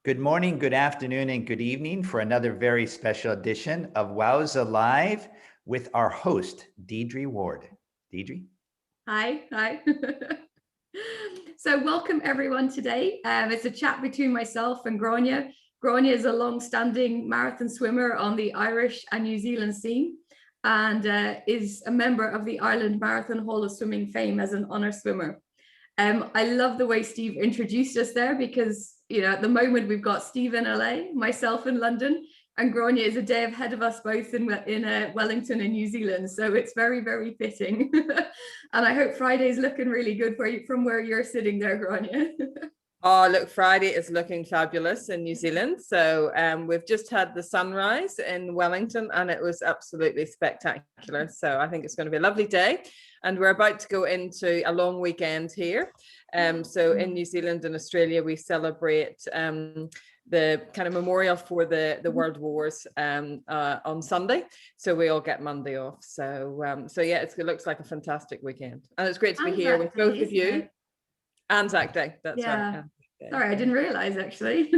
Good morning, good afternoon, and good evening for another very special edition of WOWSA Live with our host, Deirdre Ward. Deirdre? Hi. So welcome everyone today. It's a chat between myself and Gráinne. Gráinne is a long-standing marathon swimmer on the Irish and New Zealand scene and is a member of the Ireland Marathon Hall of Swimming fame as an honour swimmer. I love the way Steve introduced us there because, you know, at the moment we've got Steve in LA, myself in London, and Gráinne is a day ahead of us both in Wellington in New Zealand. So it's very, very fitting. And I hope Friday's looking really good for you from where you're sitting there, Gráinne. Oh, look, Friday is looking fabulous in New Zealand. So we've just had the sunrise in Wellington and it was absolutely spectacular. So I think it's going to be a lovely day. And we're about to go into a long weekend here. So in New Zealand and Australia, we celebrate the kind of memorial for the World Wars on Sunday. So we all get Monday off. So yeah, it looks like a fantastic weekend. And it's great to be here with both of you. Anzac Day, that's right. Sorry, I didn't realize actually.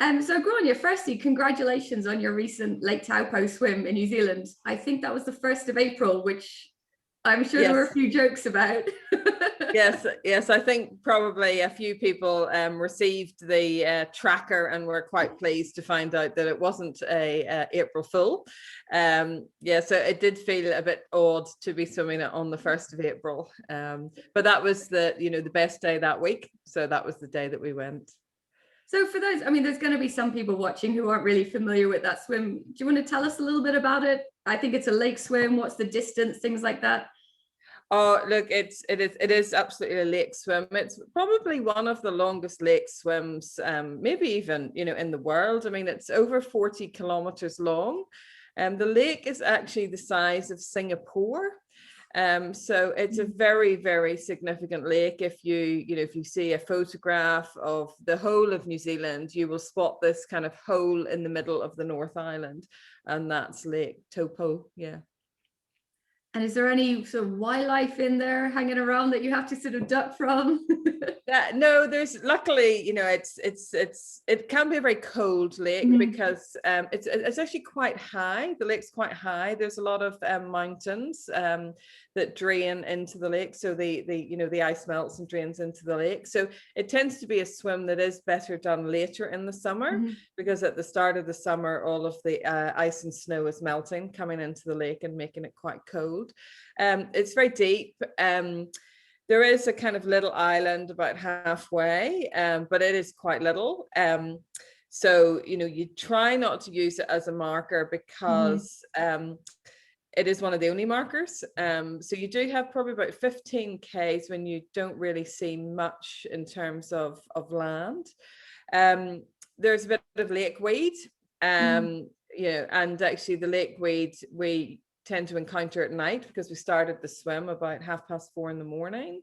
So Gráinne, firstly, congratulations on your recent Lake Taupo swim in New Zealand. I think that was the 1st of April, which I'm sure there were a few jokes about. yes, I think probably a few people received the tracker and were quite pleased to find out that it wasn't a April Fool. So it did feel a bit odd to be swimming it on the 1st of April. But that was the best day that week. So that was the day that we went. So for those, I mean, there's going to be some people watching who aren't really familiar with that swim. Do you want to tell us a little bit about it? I think it's a lake swim. What's the distance, things like that? Oh, look, it is absolutely a lake swim. It's probably one of the longest lake swims, maybe even, in the world. I mean, it's over 40 kilometers long. The lake is actually the size of Singapore. So it's a very, very significant lake. If you see a photograph of the whole of New Zealand, you will spot this kind of hole in the middle of the North Island, and that's Lake Taupo. Yeah. And is there any sort of wildlife in there hanging around that you have to sort of duck from? No, there's luckily, it can be a very cold lake because it's actually quite high. The lake's quite high. There's a lot of mountains that drain into the lake. So the ice melts and drains into the lake. So it tends to be a swim that is better done later in the summer because at the start of the summer, all of the ice and snow is melting, coming into the lake and making it quite cold. It's very deep. There is a kind of little island about halfway, but it is quite little. So, you try not to use it as a marker because it is one of the only markers. So you do have probably about 15 Ks when you don't really see much in terms of land. There's a bit of lake weed, and actually the lake weed, we tend to encounter at night because we started the swim about 4:30 in the morning.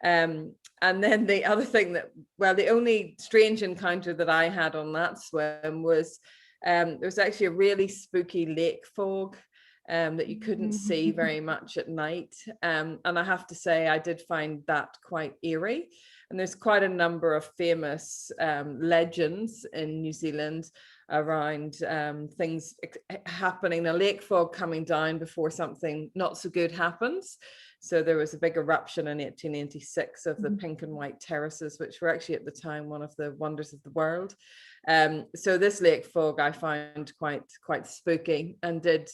And then the other thing the only strange encounter that I had on that swim was there was actually a really spooky lake fog that you couldn't see very much at night. And I have to say, I did find that quite eerie. And there's quite a number of famous legends in New Zealand around things happening, a lake fog coming down before something not so good happens. So there was a big eruption in 1886 of the pink and white terraces, which were actually at the time one of the wonders of the world. So this lake fog I found quite spooky and did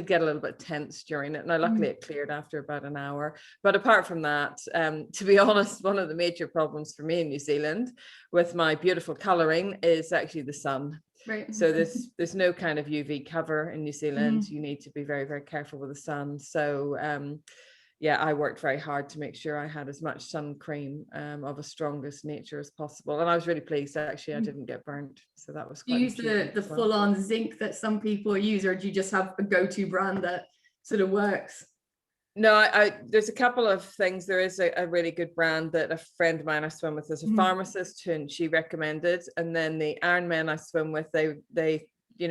get a little bit tense during it. Now, luckily it cleared after about an hour. But apart from that, to be honest, one of the major problems for me in New Zealand with my beautiful colouring is actually the sun. Right. So there's no kind of UV cover in New Zealand. You need to be very, very careful with the sun. So I worked very hard to make sure I had as much sun cream of a strongest nature as possible. And I was really pleased actually I didn't get burnt. So that was quite. Do you use the full-on zinc that some people use, or do you just have a go-to brand that sort of works? No, there's a couple of things. There is a really good brand that a friend of mine I swim with is a pharmacist, and she recommended. And then the Ironmen I swim with, they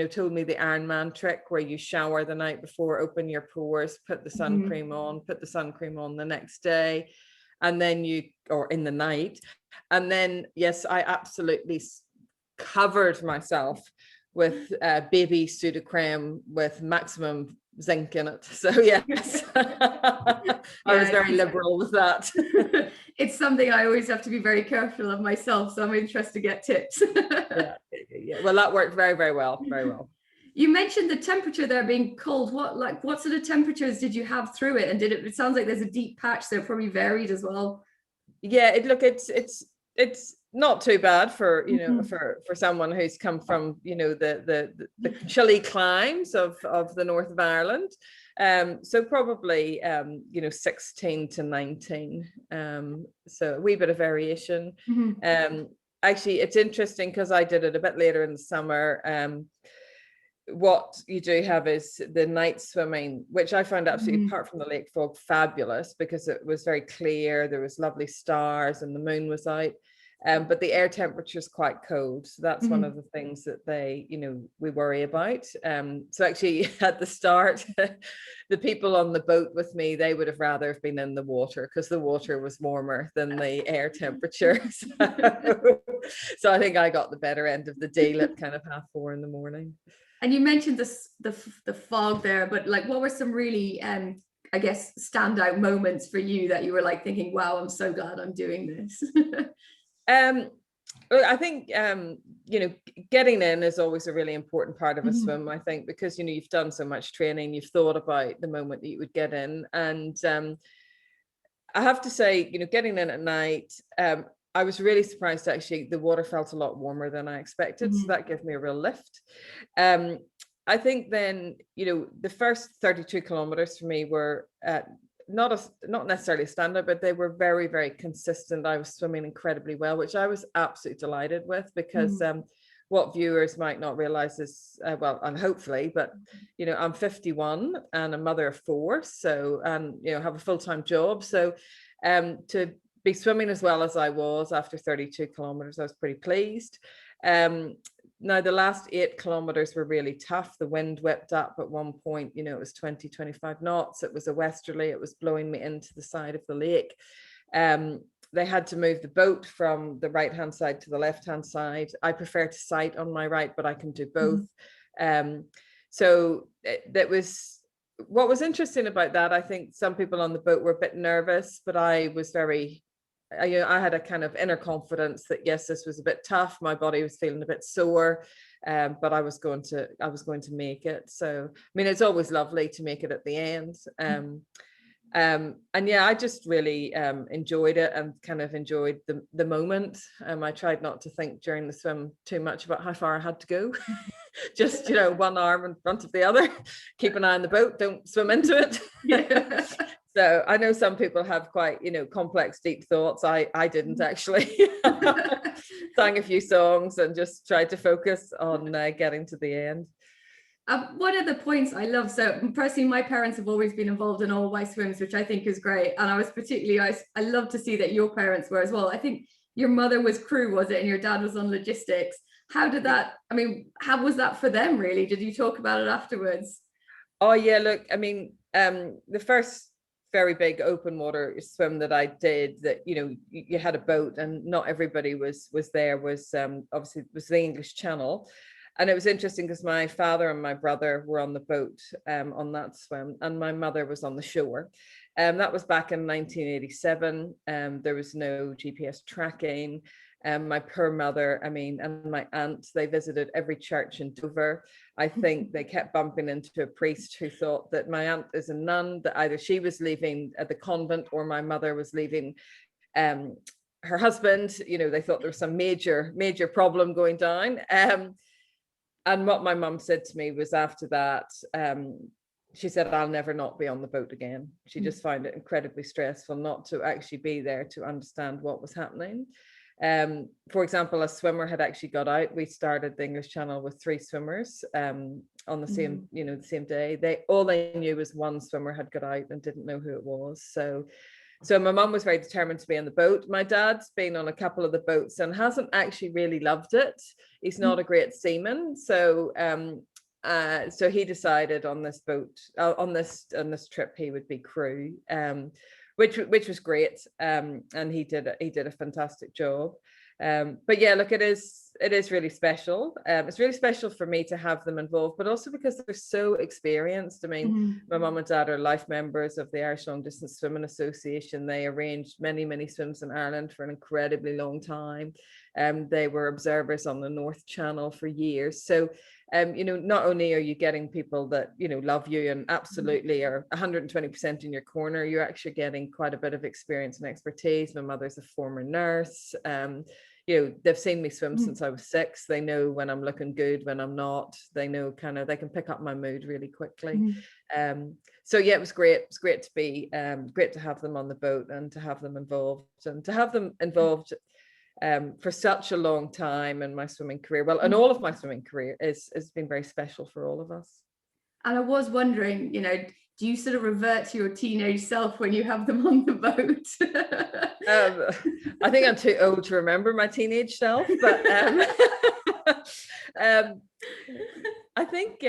told me the Ironman trick where you shower the night before, open your pores, put the sun cream on, put the sun cream on the next day. and then or in the night. And then, yes, I absolutely covered myself with baby Sudocreme with maximum zinc in it. So yes, I was very liberal with that. It's something I always have to be very careful of myself, so I'm interested to get tips. Yeah. Well, that worked very, very well. Very well. You mentioned the temperature there being cold. What sort of temperatures did you have through it? And it sounds like there's a deep patch, so it probably varied as well. Yeah, it's not too bad for, you know, for someone who's come from, you know, the chilly climes of the north of Ireland. So probably, you know, 16 to 19. So a wee bit of variation. Actually, it's interesting because I did it a bit later in the summer. What you do have is the night swimming, which I found absolutely, apart from the lake fog, fabulous, because it was very clear, there was lovely stars and the moon was out. But the air temperature is quite cold. So that's one of the things that we worry about. So actually at the start, the people on the boat with me, they would have rather have been in the water because the water was warmer than the air temperature. So I think I got the better end of the deal at kind of 4:30 in the morning. And you mentioned the fog there, but like, what were some really, I guess, standout moments for you that you were like thinking, wow, I'm so glad I'm doing this? I think, you know, getting in is always a really important part of a swim, I think, because, you know, you've done so much training, you've thought about the moment that you would get in. And I have to say, you know, getting in at night, I was really surprised, actually. The water felt a lot warmer than I expected. So that gave me a real lift. I think then, you know, the first 32 kilometers for me were not necessarily a standout, but they were very, very consistent. I was swimming incredibly well, which I was absolutely delighted with, because what viewers might not realize is, well, and hopefully, but, you know, I'm 51 and a mother of 4. So, and, you know, have a full-time job. So to be swimming as well as I was after 32 kilometers, I was pretty pleased. Now, the last 8 kilometers were really tough. The wind whipped up at one point, you know, it was 20, 25 knots. It was a westerly. It was blowing me into the side of the lake. They had to move the boat from the right-hand side to the left-hand side. I prefer to sight on my right, but I can do both. So that was, what was interesting about that, I think some people on the boat were a bit nervous, but I was very, you know, I had a kind of inner confidence that yes, this was a bit tough. My body was feeling a bit sore, but I was going to make it. So, I mean, it's always lovely to make it at the end. And yeah, I just really enjoyed it and kind of enjoyed the moment. I tried not to think during the swim too much about how far I had to go. Just, you know, one arm in front of the other, keep an eye on the boat, don't swim into it. Yeah. So I know some people have quite, you know, complex, deep thoughts. I didn't actually. Sang a few songs and just tried to focus on getting to the end. One of the points I love, so personally, my parents have always been involved in all my swims, which I think is great. And I was particularly, I love to see that your parents were as well. I think your mother was crew, was it? And your dad was on logistics. How did that, I mean, how was that for them really? Did you talk about it afterwards? Oh yeah, look, I mean, the first very big open water swim that I did, that, you know, you had a boat and not everybody was there, was obviously was the English Channel. And it was interesting because my father and my brother were on the boat on that swim, and my mother was on the shore. That was back in 1987. There was no GPS tracking. My poor mother, I mean, and my aunt, they visited every church in Dover. I think they kept bumping into a priest who thought that my aunt is a nun, that either she was leaving at the convent or my mother was leaving her husband. You know, they thought there was some major problem going down. And what my mum said to me was, after that, she said, I'll never not be on the boat again. She just found it incredibly stressful not to actually be there to understand what was happening. For example, a swimmer had actually got out. We started the English Channel with 3 swimmers on the same, you know, the same day. All they knew was one swimmer had got out and didn't know who it was. So my mum was very determined to be on the boat. My dad's been on a couple of the boats and hasn't actually really loved it. He's not a great seaman. So so he decided on this boat, on this trip, he would be crew, which was great. And he did a fantastic job. But yeah, look, it is really special. It's really special for me to have them involved, but also because they're so experienced. I mean, my mum and dad are life members of the Irish Long Distance Swimming Association. They arranged many swims in Ireland for an incredibly long time. They were observers on the North Channel for years. So, not only are you getting people that, love you and absolutely are 120% in your corner, you're actually getting quite a bit of experience and expertise. My mother's a former nurse. They've seen me swim since I was 6. They know when I'm looking good, when I'm not. They know they can pick up my mood really quickly. So yeah, it was great. It was great to be great to have them on the boat and to have them involved for such a long time in my swimming career. Well, and all of my swimming career has been very special for all of us. And I was wondering, do you sort of revert to your teenage self when you have them on the boat? I think I'm too old to remember my teenage self, but I think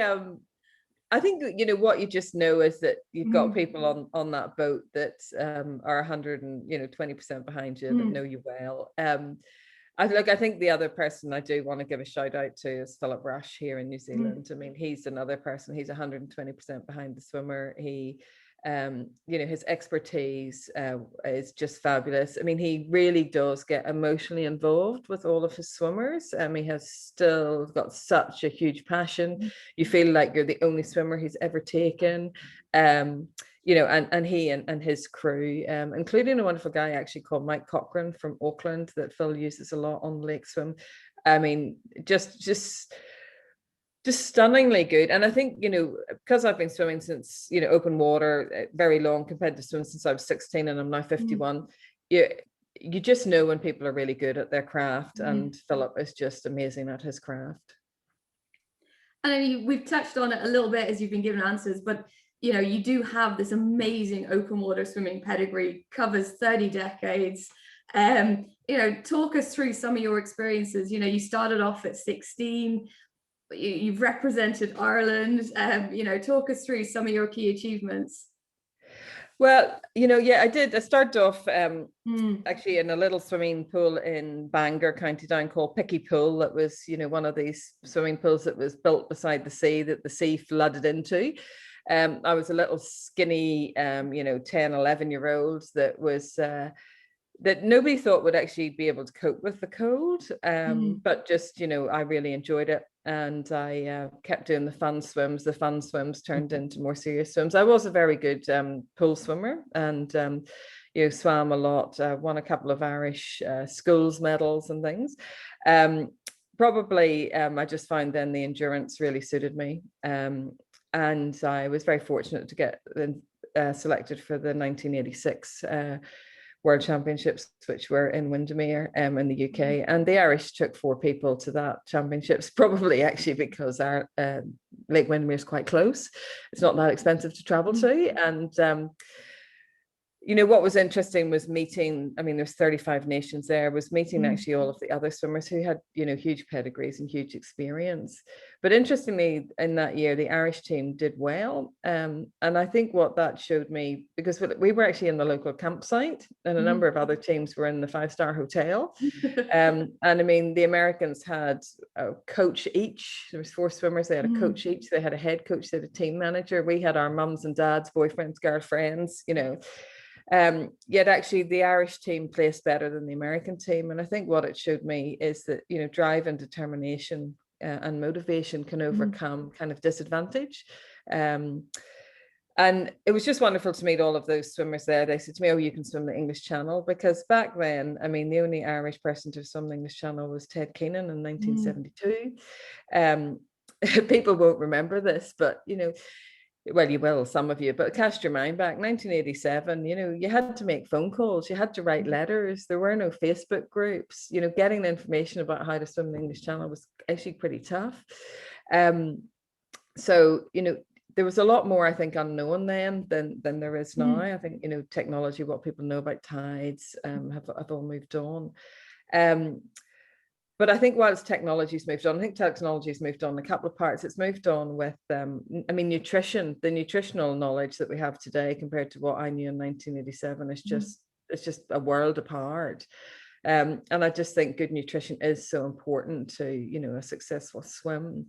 what you just know is that you've got people on that boat that are 120% behind you, that know you well. I think the other person I do want to give a shout out to is Philip Rush here in New Zealand. I mean, he's another person. He's 120% behind the swimmer. He, his expertise is just fabulous. I mean, he really does get emotionally involved with all of his swimmers. He has still got such a huge passion. You feel like you're the only swimmer he's ever taken. And he and his crew, including a wonderful guy actually called Mike Cochran from Auckland that Phil uses a lot on Lake Swim. I mean, just stunningly good. And I think, because I've been swimming since, open water, very long competitive swimming since I was 16 and I'm now 51. You just know when people are really good at their craft, and Philip is just amazing at his craft. And I mean, we've touched on it a little bit as you've been given answers, but you do have this amazing open water swimming pedigree, covers 30 decades. Talk us through some of your experiences. You started off at 16, you've represented Ireland. Talk us through some of your key achievements. Well, I did. I started off actually in a little swimming pool in Bangor, County Down, called Picky Pool. That was, one of these swimming pools that was built beside the sea that the sea flooded into. I was a little skinny, 10, 11-year-old that was that nobody thought would actually be able to cope with the cold. But just, I really enjoyed it. And I kept doing the fun swims. The fun swims turned into more serious swims. I was a very good pool swimmer and, swam a lot, won a couple of Irish schools medals and things. Probably, I just found then the endurance really suited me. And I was very fortunate to get selected for the 1986 World Championships, which were in Windermere in the UK. And the Irish took 4 people to that championships, probably actually because our Lake Windermere is quite close. It's not that expensive to travel to. And what was interesting was meeting, there's 35 nations there, was meeting actually all of the other swimmers who had, huge pedigrees and huge experience. But interestingly, in that year, the Irish team did well. And I think what that showed me, because we were actually in the local campsite and a number of other teams were in the 5-star hotel. And the Americans had a coach each. There was 4 swimmers. They had a coach each. They had a head coach. They had a team manager. We had our mums and dads, boyfriends, girlfriends, yet actually the Irish team placed better than the American team. And I think what it showed me is that, drive and determination and motivation can overcome kind of disadvantage. And it was just wonderful to meet all of those swimmers there. They said to me, "Oh, you can swim the English Channel," because back then, the only Irish person to swim the English Channel was Ted Keenan in 1972. People won't remember this, but, well, you will, some of you, but cast your mind back, 1987, you had to make phone calls, you had to write letters, there were no Facebook groups, getting the information about how to swim the English Channel was actually pretty tough. So, there was a lot more, I think, unknown then than there is now. I think, technology, what people know about tides have all moved on. But I think whilst technology's moved on, I think technology's moved on a couple of parts. It's moved on with, I mean, nutrition, the nutritional knowledge that we have today compared to what I knew in 1987 is just, it's just a world apart. And I just think good nutrition is so important to, you know, a successful swim.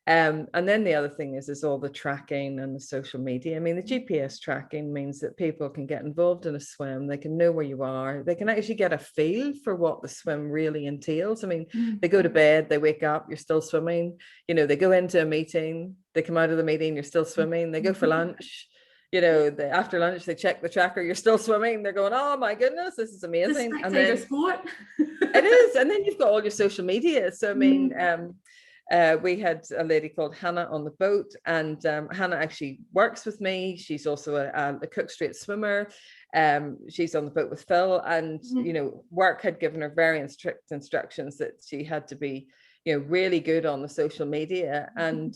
And then the other thing is all the tracking and the social media. I mean, the GPS tracking means that people can get involved in a swim. They can know where you are. They can actually get a feel for what the swim really entails. I mean, they go to bed, they wake up, you're still swimming. You know, they go into a meeting, they come out of the meeting, you're still swimming. They go for lunch. You know, after lunch, they check the tracker, you're still swimming. They're going, oh my goodness, this is amazing. And then sport. It is. And then you've got all your social media. So, I mean, we had a lady called Hannah on the boat, and Hannah actually works with me. She's also a Cook Strait swimmer. She's on the boat with Phil, and you know, work had given her very strict instructions that she had to be, you know, really good on the social media. And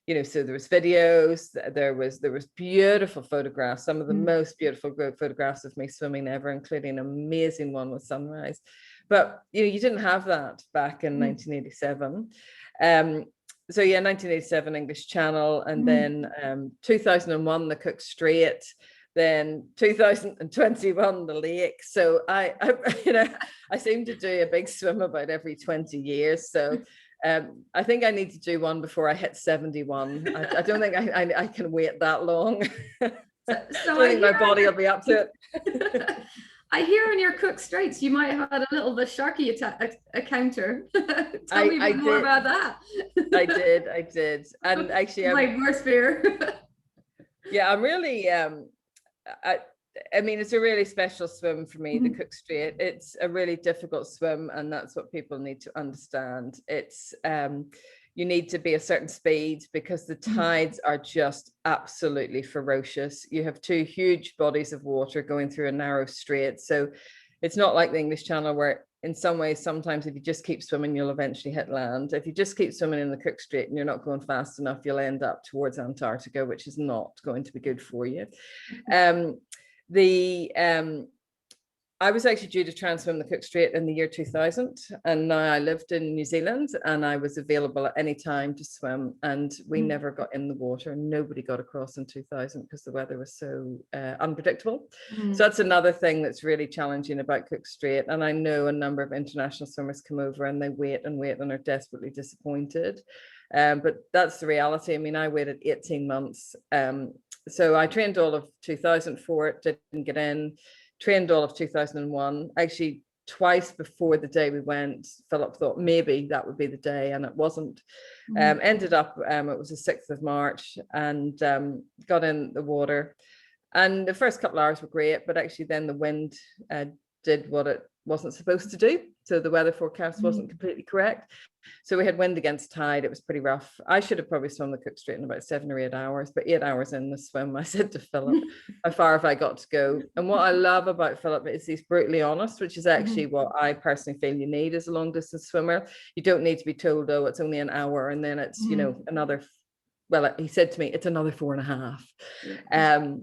you know, so there was videos, there was beautiful photographs, some of the most beautiful photographs of me swimming ever, including an amazing one with sunrise. But you know, you didn't have that back in 1987. So yeah, 1987 English Channel, and then 2001 the Cook Strait, then 2021 the lake. So I you know, I seem to do a big swim about every 20 years. So I think I need to do one before I hit 71. I don't think I can wait that long. So I think my body will be up to it. I hear in your Cook Straits you might have had a little bit sharky encounter. Tell me a bit more about that. I did. And actually, my worst fear. Yeah, I'm really, I mean, it's a really special swim for me, the Cook Strait. It's a really difficult swim, and that's what people need to understand. It's, you need to be a certain speed because the tides are just absolutely ferocious. You have two huge bodies of water going through a narrow strait. So it's not like the English Channel, where in some ways, sometimes if you just keep swimming, you'll eventually hit land. If you just keep swimming in the Cook Strait and you're not going fast enough, you'll end up towards Antarctica, which is not going to be good for you. I was actually due to try and swim the Cook Strait in the year 2000, and now I lived in New Zealand and I was available at any time to swim, and we never got in the water. Nobody got across in 2000 because the weather was so unpredictable. So that's another thing that's really challenging about Cook Strait. And I know a number of international swimmers come over and they wait and are desperately disappointed. But that's the reality. I mean, I waited 18 months. So I trained all of 2000 for it, didn't get in. Trained all of 2001. Actually, twice before the day we went, Philip thought maybe that would be the day, and it wasn't. Ended up, it was the 6th of March, and got in the water. And the first couple of hours were great, but actually then the wind did what it wasn't supposed to do. So the weather forecast wasn't completely correct. So we had wind against tide. It was pretty rough. I should have probably swum the Cook Strait in about 7 or 8 hours, but 8 hours in the swim, I said to Philip, how far have I got to go? And what I love about Philip is he's brutally honest, which is actually what I personally feel you need as a long distance swimmer. You don't need to be told, oh, it's only an hour, and then it's, you know, another, well, he said to me, it's another 4.5.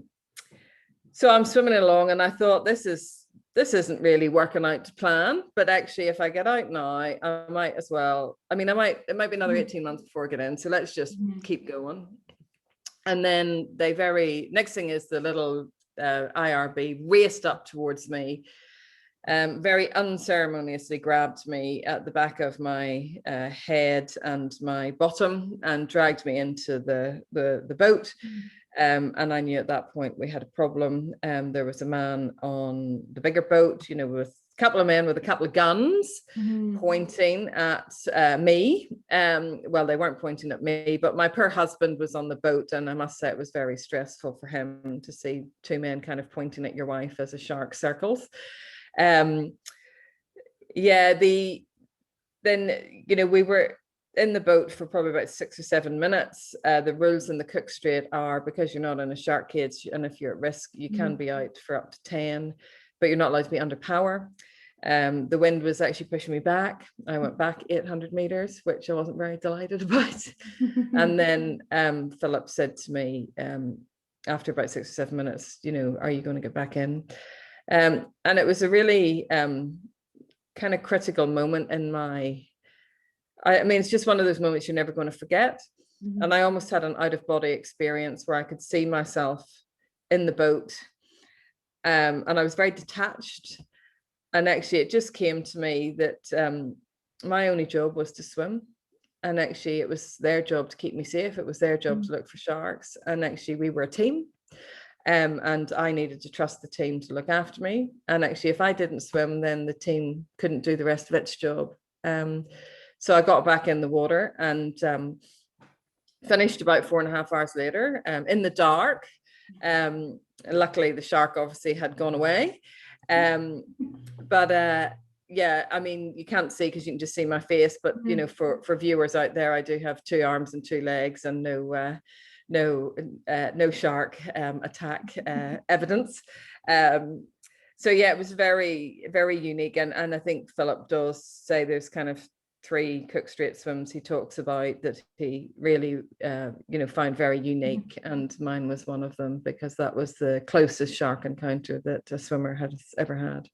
So I'm swimming along and I thought, this isn't really working out to plan, but actually if I get out now, I might as well, I mean, it might be another 18 months before I get in. So let's just keep going. And then next thing is the little IRB raced up towards me, very unceremoniously grabbed me at the back of my head and my bottom and dragged me into the boat. And I knew at that point we had a problem. There was a man on the bigger boat, you know, with a couple of men with a couple of guns pointing at me. Well, they weren't pointing at me, but my poor husband was on the boat, and I must say it was very stressful for him to see two men kind of pointing at your wife as a shark circles. Then, you know, we were in the boat for probably about 6 or 7 minutes. The rules in the Cook Strait are, because you're not in a shark cage and if you're at risk, you can be out for up to 10, but you're not allowed to be under power. The wind was actually pushing me back. I went back 800 meters, which I wasn't very delighted about. And then Philip said to me, after about 6 or 7 minutes, you know, are you going to get back in? And it was a really kind of critical moment in my I mean, it's just one of those moments you're never going to forget. Mm-hmm. And I almost had an out-of-body experience where I could see myself in the boat, and I was very detached. And actually, it just came to me that my only job was to swim. And actually, it was their job to keep me safe. It was their job to look for sharks. And actually, we were a team. And I needed to trust the team to look after me. And actually, if I didn't swim, then the team couldn't do the rest of its job. So I got back in the water and finished about 4.5 hours later in the dark. Luckily, the shark obviously had gone away. Yeah, I mean, you can't see because you can just see my face, but you know, for viewers out there, I do have 2 arms and 2 legs and no shark attack evidence. So yeah, it was very, very unique. And I think Philip does say there's kind of 3 Cook Strait swims he talks about that he really found very unique, and mine was one of them because that was the closest shark encounter that a swimmer has ever had.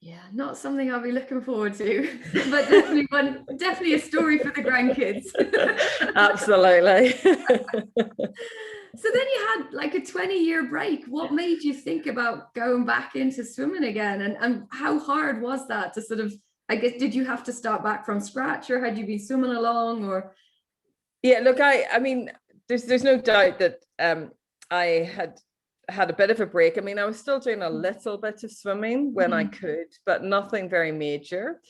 Yeah, not something I'll be looking forward to, but definitely a story for the grandkids. Absolutely. So then you had like a 20-year break. What made you think about going back into swimming again? And how hard was that to sort of, I guess, did you have to start back from scratch, or had you been swimming along? Or yeah, look, I mean, there's no doubt that I had a bit of a break. I mean, I was still doing a little bit of swimming when I could, but nothing very major.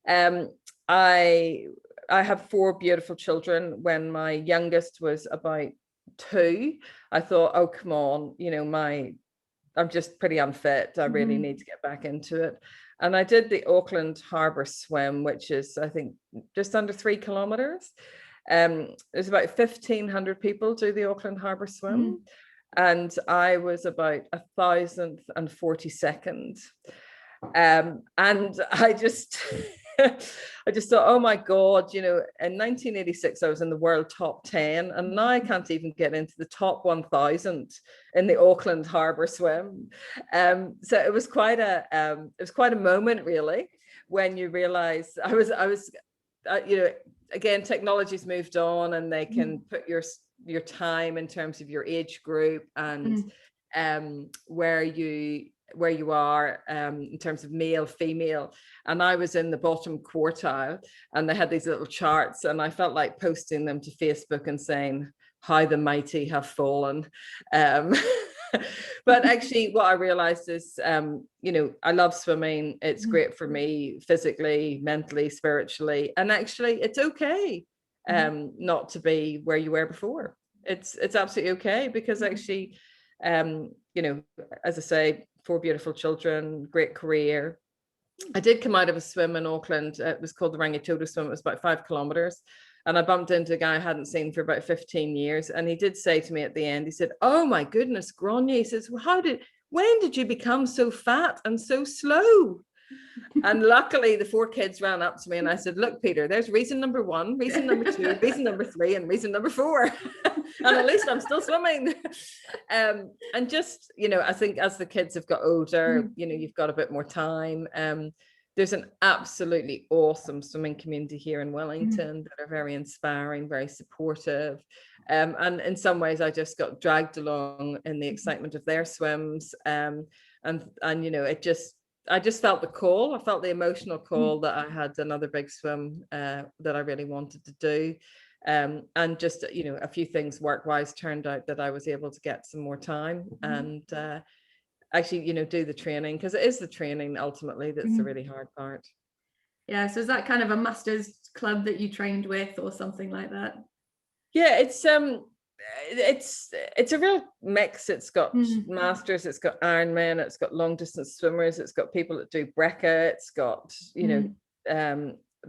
I have 4 beautiful children. When my youngest was about 2, I thought, oh, come on, you know, I'm just pretty unfit. I really need to get back into it. And I did the Auckland Harbour swim, which is, I think, just under 3 kilometers. There's about 1,500 people do the Auckland Harbour swim. And I was about 1,042nd. And I just thought, oh my God, you know, in 1986, I was in the world top 10, and now I can't even get into the top 1,000 in the Auckland Harbour swim. So it was quite a moment, really, when you realize I was you know, again, technology's moved on, and they can put your time in terms of your age group and where you are in terms of male, female. And I was in the bottom quartile, and they had these little charts, and I felt like posting them to Facebook and saying, how the mighty have fallen. But actually what I realized is, you know, I love swimming. It's great for me physically, mentally, spiritually. And actually it's okay not to be where you were before. It's absolutely okay, because actually, you know, as I say, 4 beautiful children, great career. I did come out of a swim in Auckland. It was called the Rangitoto swim. It was about 5 kilometers. And I bumped into a guy I hadn't seen for about 15 years. And he did say to me at the end, he said, oh my goodness, Gráinne. He says, well, when did you become so fat and so slow? And luckily the 4 kids ran up to me, and I said, look, Peter, there's reason number 1, reason number 2, reason number 3, and reason number 4. And at least I'm still swimming. And just, you know, I think as the kids have got older, you know, you've got a bit more time. There's an absolutely awesome swimming community here in Wellington that are very inspiring, very supportive. And in some ways I just got dragged along in the excitement of their swims. And you know, I just felt the call. I felt the emotional call that I had another big swim that I really wanted to do. And just, you know, a few things work-wise turned out that I was able to get some more time and actually, you know, do the training, because it is the training ultimately that's the really hard part. Yeah, so is that kind of a masters club that you trained with or something like that? Yeah, it's a real mix. It's got masters, it's got Ironmen, it's got long distance swimmers, it's got people that do Brecca, it's got, you know,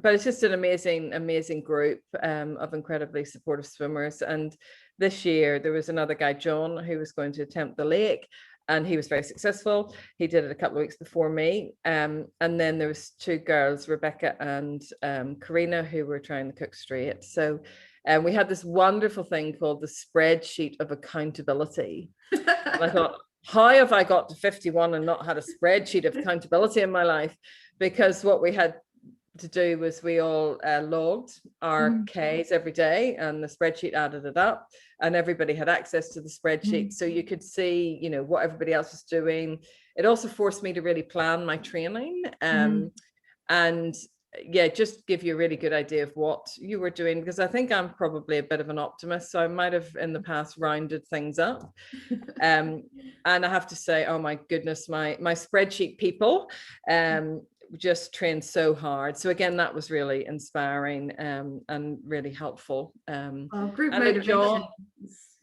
but it's just an amazing group of incredibly supportive swimmers. And this year there was another guy, John, who was going to attempt the lake, and he was very successful. He did it a couple of weeks before me. And then there was 2 girls, Rebecca and Karina, who were trying the Cook Strait. So we had this wonderful thing called the Spreadsheet of Accountability. And I thought, how have I got to 51 and not had a spreadsheet of accountability in my life? Because what we had to do was we all logged our Ks every day, and the spreadsheet added it up, and everybody had access to the spreadsheet, so you could see, you know, what everybody else was doing. It also forced me to really plan my training, and yeah, just give you a really good idea of what you were doing, because I think I'm probably a bit of an optimist, so I might have in the past rounded things up. And I have to say, oh my goodness, my spreadsheet people just trained so hard. So again, that was really inspiring and really helpful. Group motivation.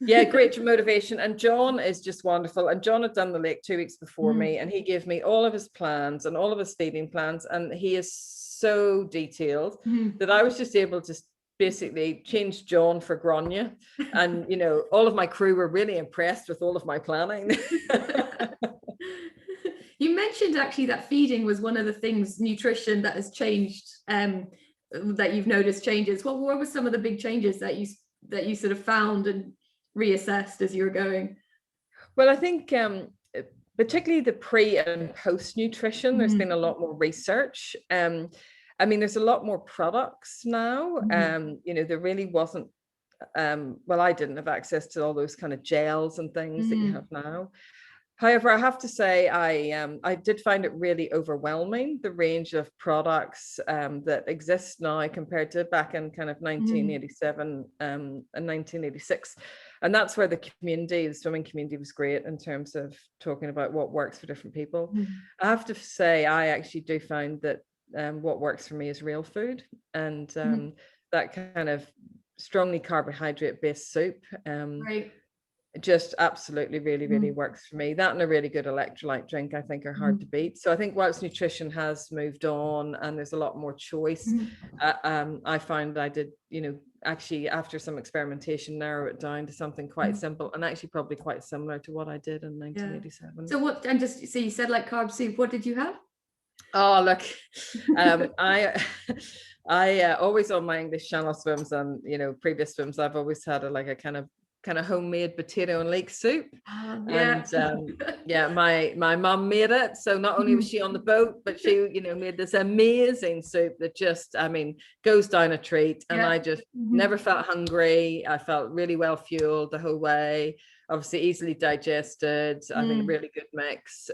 Yeah, great motivation. And John is just wonderful. And John had done the lake 2 weeks before me, and he gave me all of his plans and all of his feeding plans. And he is so detailed that I was just able to basically change John for Gráinne. And, you know, all of my crew were really impressed with all of my planning. You mentioned actually that feeding was one of the things, nutrition, that has changed, that you've noticed changes. What were some of the big changes that you sort of found and reassessed as you were going? Well, I think particularly the pre and post nutrition, there's been a lot more research. I mean, there's a lot more products now. You know, there really wasn't, well, I didn't have access to all those kind of gels and things that you have now. However, I have to say, I did find it really overwhelming, the range of products that exist now compared to back in kind of 1987 and 1986. And that's where the swimming community was great in terms of talking about what works for different people. I have to say, I actually do find that what works for me is real food, and that kind of strongly carbohydrate-based soup. Right. Just absolutely really works for me. That and a really good electrolyte drink, I think, are hard to beat. So I think whilst nutrition has moved on and there's a lot more choice, I found I did, you know, actually after some experimentation, narrow it down to something quite simple and actually probably quite similar to what I did in 1987. So what, and just so you said like carb soup, what did you have? Oh, look, I always on my English Channel swims and, you know, previous swims, I've always had a kind of homemade potato and leek soup. And yeah, my mum made it. So not only was she on the boat, but she, you know, made this amazing soup that just, I mean, goes down a treat. And I just never felt hungry. I felt really well fueled the whole way. Obviously easily digested. I think a really good mix.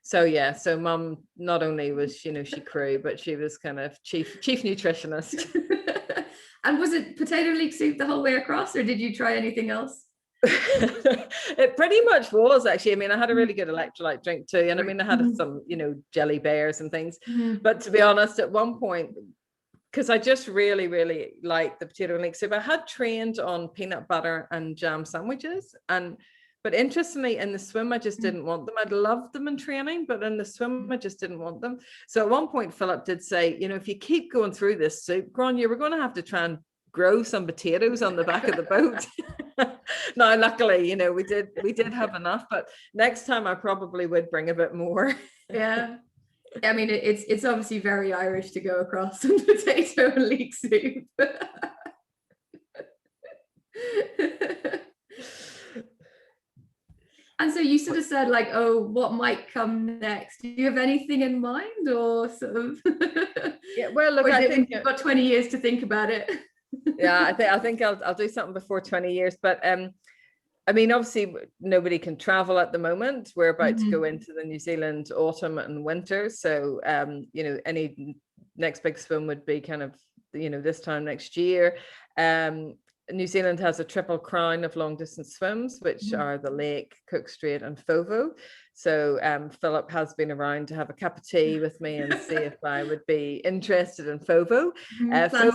So yeah, so mum not only was, you know, she crew, but she was kind of chief nutritionist. And was it potato leek soup the whole way across, or did you try anything else? It pretty much was, actually. I mean, I had a really good electrolyte drink too. And I mean, I had some, you know, jelly bears and things. But to be honest, at one point, because I just really, really liked the potato and leek soup, I had trained on peanut butter and jam sandwiches. But interestingly, in the swim, I just didn't want them. I'd loved them in training, but in the swim, I just didn't want them. So at one point, Philip did say, you know, if you keep going through this soup, Gráinne, we're going to have to try and grow some potatoes on the back of the boat. Now, luckily, you know, we did have enough, but next time I probably would bring a bit more. Yeah. I mean, it's obviously very Irish to go across some potato and leek soup. And so you sort of said like, oh, what might come next? Do you have anything in mind, or sort of? Yeah, well, look, I think you've got 20 years to think about it. Yeah, I think I'll do something before 20 years. But I mean, obviously nobody can travel at the moment. We're about to go into the New Zealand autumn and winter. So you know, any next big swim would be kind of, you know, this time next year. New Zealand has a triple crown of long distance swims, which are the Lake, Cook Strait and Fovo. So Philip has been around to have a cup of tea with me and see if I would be interested in Fovo. Fovo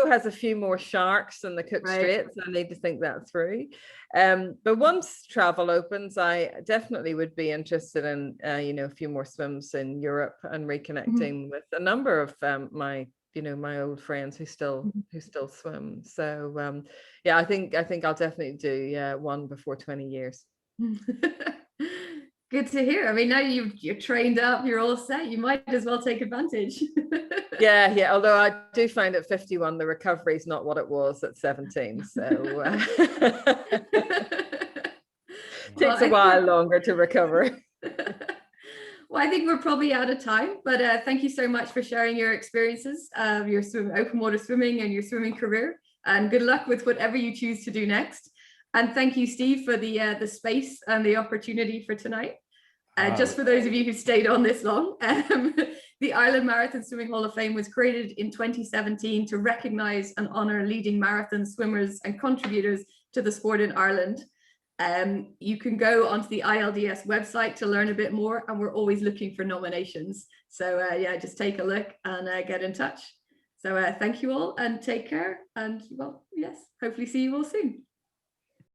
has a few more sharks than the Cook Strait, so I need to think that through. But once travel opens, I definitely would be interested in, you know, a few more swims in Europe and reconnecting with a number of my old friends who still swim. So yeah, I think I'll definitely do one before 20 years. Good to hear. I mean, now you're trained up, you're all set, you might as well take advantage. Yeah, although I do find at 51 the recovery is not what it was at 17, so takes a while longer to recover. Well, I think we're probably out of time, but thank you so much for sharing your experiences of your open water swimming and your swimming career, and good luck with whatever you choose to do next. And thank you, Steve, for the space and the opportunity for tonight. Just for those of you who stayed on this long, the Ireland Marathon Swimming Hall of Fame was created in 2017 to recognise and honour leading marathon swimmers and contributors to the sport in Ireland. You can go onto the ILDS website to learn a bit more, and we're always looking for nominations. So yeah, just take a look and get in touch. So thank you all and take care, and well, yes, hopefully see you all soon.